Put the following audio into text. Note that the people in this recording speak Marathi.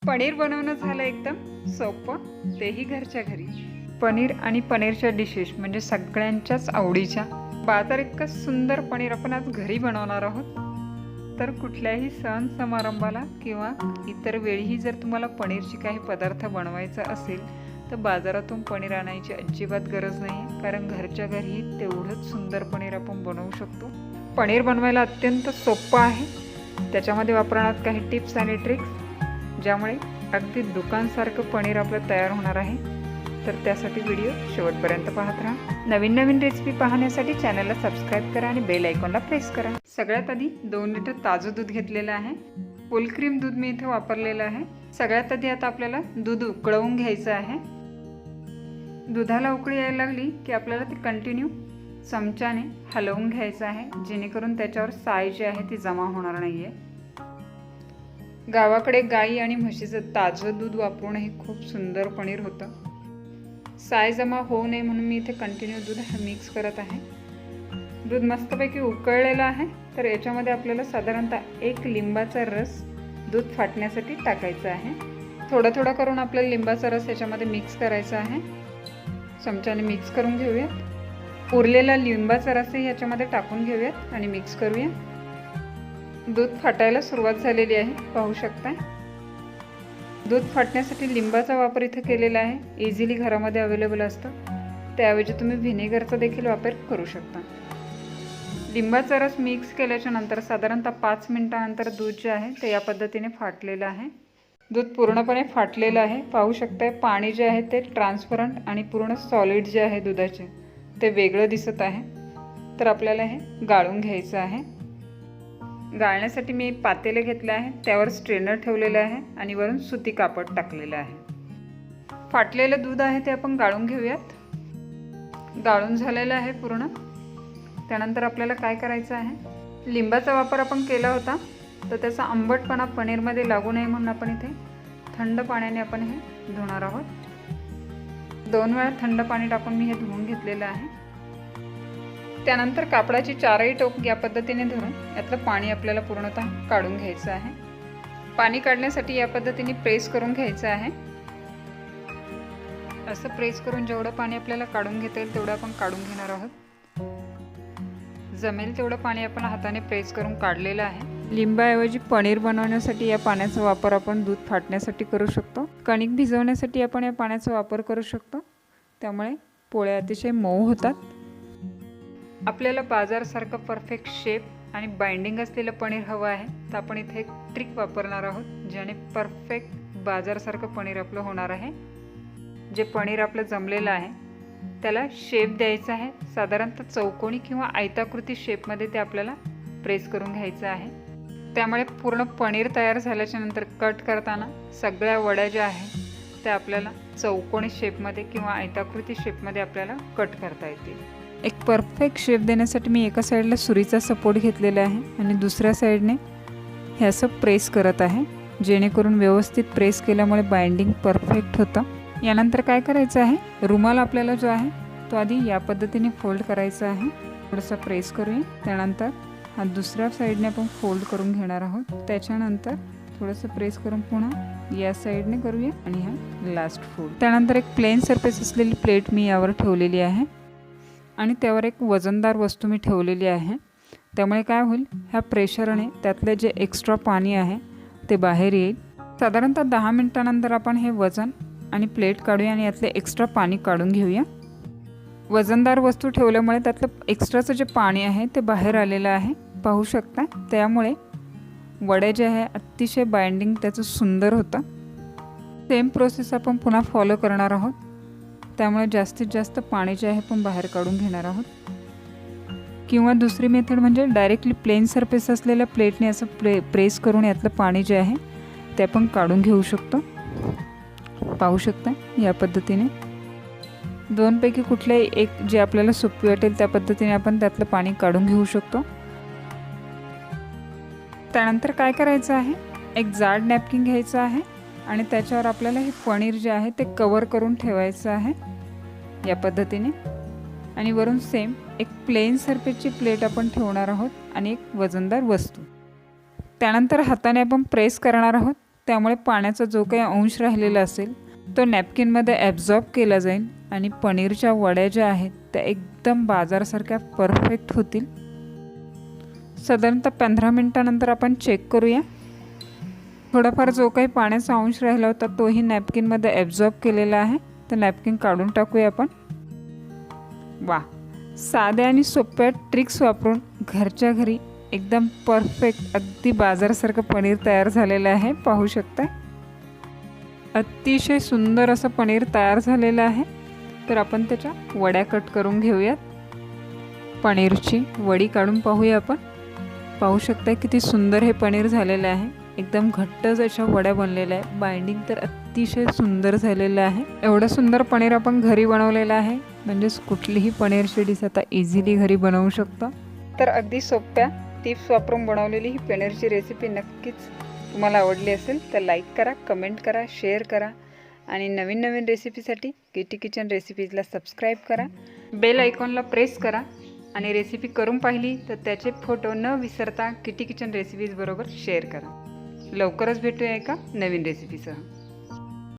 पनीर बनवणं झालं एकदम सोपं, तेही घरच्या घरी. पनीर आणि पनीरच्या डिशेस म्हणजे सगळ्यांच्याच आवडीच्या. बाजार इतकं सुंदर पनीर आपण आज घरी बनवणार आहोत. तर कुठल्याही सण समारंभाला किंवा इतर वेळीही जर तुम्हाला पनीरची काही पदार्थ बनवायचा असेल तर बाजारातून पनीर आणायची अजिबात गरज नाही, कारण घरच्या घरीही तेवढंच सुंदर पनीर आपण बनवू शकतो. पनीर बनवायला अत्यंत सोपं आहे. त्याच्यामध्ये वापरण्यात काही टिप्स आणि ट्रिक्स ज्यामुळे अगदी दुकानसारखं पनीर आपलं तयार होणार आहे. तर त्यासाठी व्हिडिओ शेवटपर्यंत पाहत राहा. नवीन नवीन रेसिपी पाहण्यासाठी चॅनलला सबस्क्राईब करा आणि बेल आयकॉनला प्रेस करा. सगळ्यात आधी 2 लिटर ताजं दूध घेतलेलं आहे. फुल क्रीम दूध मी इथे वापरलेलं आहे. सगळ्यात आधी आता आपल्याला दूध उकळवून घ्यायचं आहे. दुधाला उकळी यायला लागली की आपल्याला ते कंटिन्यू चमच्याने हलवून घ्यायचं आहे, जेणेकरून त्याच्यावर साय जी आहे ती जमा होणार नाही आहे. गावाकडे गाई आणि म्हशीचं ताजं दूध वापरूनही खूप सुंदर पनीर होतं. साय जमा होऊ नये म्हणून मी इथे कंटिन्यू दूध मिक्स करत आहे. दूध मस्तपैकी उकळलेलं आहे. तर याच्यामध्ये आपल्याला साधारणतः 1 लिंबाचा रस दूध फाटण्यासाठी टाकायचा आहे. थोडा थोडा करून आपल्याला लिंबाचा रस याच्यामध्ये मिक्स करायचा आहे. चमच्याने मिक्स करून घेऊयात. उरलेला लिंबाचा रसही याच्यामध्ये टाकून घेऊयात आणि मिक्स करूया. दूध फाटायला सुरुवात झालेली आहे, पाहू शकता. दूध फाटण्यासाठी लिंबाचा वापर इथे केलेला आहे. इझिली घरामध्ये अवेलेबल असतं. त्याऐवजी तुम्ही व्हिनेगरचा देखील वापर करू शकता. लिंबाचा रस मिक्स केल्याच्या नंतर साधारणतः 5 मिनिटानंतर दूध जे आहे ते या पद्धतीने फाटलेलं आहे. दूध पूर्णपणे फाटलेलं आहे, पाहू शकताय. पाणी जे आहे ते ट्रान्सपरंट आणि पूर्ण सॉलिड जे आहे दुधाचे ते वेगळं दिसत आहे. तर आपल्याला हे गाळून घ्यायचं आहे. गाळण्यासाठी मी पातेले घेतले आहे, त्यावर स्ट्रेनर ठेवलेलं आहे आणि वरून सुती कापड टाकलेलं आहे. फाटलेलं दूध आहे ते आपण गाळून घेऊयात. गाळून झालेलं आहे पूर्ण. त्यानंतर आपल्याला काय करायचं आहे, लिंबाचा वापर आपण केला होता तर त्याचा आंबटपणा पनीरमध्ये लागू नये म्हणून आपण इथे थंड पाण्याने आपण हे धुणार आहोत. 2 वेळा थंड पाणी टाकून मी हे धुवून घेतलेलं आहे. त्यानंतर कापडाची 4ही टोक या पद्धतीने धरून यातलं पाणी आपल्याला पूर्णतः काढून घ्यायचं आहे. पाणी काढण्यासाठी या पद्धतीने प्रेस करून घ्यायचं आहे. असं प्रेस करून जेवढं पाणी आपल्याला काढून घेता येईल तेवढं आपण काढून घेणार आहोत. जमेल तेवढं पाणी आपण हाताने प्रेस करून काढलेलं आहे. लिंबाऐवजी पनीर बनवण्यासाठी या पाण्याचा वापर आपण दूध फाटण्यासाठी करू शकतो. कणिक भिजवण्यासाठी आपण या पाण्याचा वापर करू शकतो. त्यामुळे पोळ्या अतिशय मऊ होतात. आपल्याला बाजारसारखं परफेक्ट शेप आणि बाइंडिंग असलेलं पनीर हवं आहे, तर आपण इथे एक ट्रिक वापरणार आहोत, ज्याने परफेक्ट बाजारसारखं पनीर आपलं होणार आहे. जे पनीर आपलं जमलेलं आहे त्याला शेप द्यायचा आहे. साधारणतः चौकोनी किंवा आयताकृती शेपमध्ये ते आपल्याला प्रेस करून घ्यायचं आहे. त्यामुळे पूर्ण पनीर तयार झाल्याच्या नंतर कट करताना सगळ्या वड्या ज्या आहेत त्या आपल्याला चौकोनी शेपमध्ये किंवा आयताकृती शेपमध्ये आपल्याला कट करता येतील. एक परफेक्ट शेप देण्यासाठी मी एका साईडला सुरीचा सपोर्ट घेतलेला आहे आणि दुसऱ्या साईडने हे असं प्रेस करत आहे, जेणेकरून व्यवस्थित प्रेस केल्यामुळे बाइंडिंग परफेक्ट होतं. यानंतर काय करायचं आहे, रुमाल आपल्याला जो आहे तो आधी या पद्धतीने फोल्ड करायचा आहे. थोडंसं प्रेस करूया. त्यानंतर हा दुसऱ्या साईडने आपण फोल्ड करून घेणार आहोत. त्याच्यानंतर थोडंसं प्रेस करून पुन्हा या साईडने करूया आणि हा लास्ट फोल्ड. त्यानंतर एक प्लेन सरफेस असलेली प्लेट मी यावर ठेवलेली आहे आणि त्यावर एक वजनदार वस्तू मी ठेवलेली आहे. त्यामुळे काय होईल, ह्या प्रेशरने त्यातले जे एक्स्ट्रा पाणी आहे ते बाहेर येईल. साधारणतः 10 मिनिटानंतर आपण हे वजन आणि प्लेट काढूया आणि यातले एक्स्ट्रा पाणी काढून घेऊया. वजनदार वस्तू ठेवल्यामुळे त्यातलं एक्स्ट्राचं जे पाणी आहे ते बाहेर आलेलं आहे, पाहू शकता. त्यामुळे वड्या जे आहे अतिशय बाइंडिंग त्याचं सुंदर होतं. सेम प्रोसेस आपण पुन्हा फॉलो करणार आहोत. त्यामुळे जास्तीत जास्त पाणी जे आहे पण बाहेर काढून घेणार आहोत. किंवा दुसरी मेथड म्हणजे डायरेक्टली प्लेन सरफेस असलेल्या प्लेटने असं प्रेस करून यातलं पाणी जे आहे ते आपण काढून घेऊ शकतो. पाहू शकता या पद्धतीने. 2 पैकी कुठल्याही एक जे आपल्याला सोपी वाटेल त्या पद्धतीने आपण त्यातलं पाणी काढून घेऊ शकतो. त्यानंतर काय करायचं आहे, एक जाड नॅपकिन घ्यायचं आहे आणि त्याच्यावर आपल्याला हे पनीर जे आहे ते कवर करून ठेवायचं आहे या पद्धतीने. आणि वरून सेम एक प्लेन सरफेसची प्लेट आपण ठेवणार आहोत आणि एक वजनदार वस्तू. त्यानंतर हाताने आपण प्रेस करणार आहोत. त्यामुळे पाण्याचा जो काही अंश राहिलेला असेल तो नॅपकिनमध्ये ॲब्झॉर्ब केला जाईल आणि पनीरच्या वड्या ज्या आहेत त्या एकदम बाजारासारख्या परफेक्ट होतील. साधारणतः 15 मिनिटानंतर आपण चेक करूया. थोडाफार जो काही पाण्याचा अंश राहिला होता तोही नॅपकिनमध्ये ॲब्झॉर्ब केलेला आहे. तर नॅपकिन काढून टाकूया आपण. वा, साध्या आणि सोप्या ट्रिक्स वापरून घरच्या घरी एकदम परफेक्ट अगदी बाजारासारखं पनीर तयार झालेलं आहे. पाहू शकता, अतिशय सुंदर असं पनीर तयार झालेलं आहे. तर आपण त्याच्या वड्या कट करून घेऊयात. पनीरची वडी काढून पाहूया आपण. पाहू शकता किती सुंदर हे पनीर झालेलं आहे. एकदम घट्ट अशा वड्या बनलेल्या आहे. बाइंडिंग तर अतिशय सुंदर झालेलं आहे. एवढं सुंदर पनीर आपण घरी बनवलेलं आहे, म्हणजेच कुठलीही पनीरची डिश आता इझिली घरी बनवू शकतो. तर अगदी सोप्या टिप्स वापरून बनवलेली ही पनीरची रेसिपी नक्कीच तुम्हाला आवडली असेल तर लाईक करा, कमेंट करा, शेअर करा आणि नवीन नवीन रेसिपीसाठी किटी किचन रेसिपीजला सबस्क्राईब करा. बेल आयकॉनला प्रेस करा आणि रेसिपी करून पाहिली तर त्याचे फोटो न विसरता किटी किचन रेसिपीज बरोबर शेअर करा. लवकरच भेटूया एका नवीन रेसिपीसह.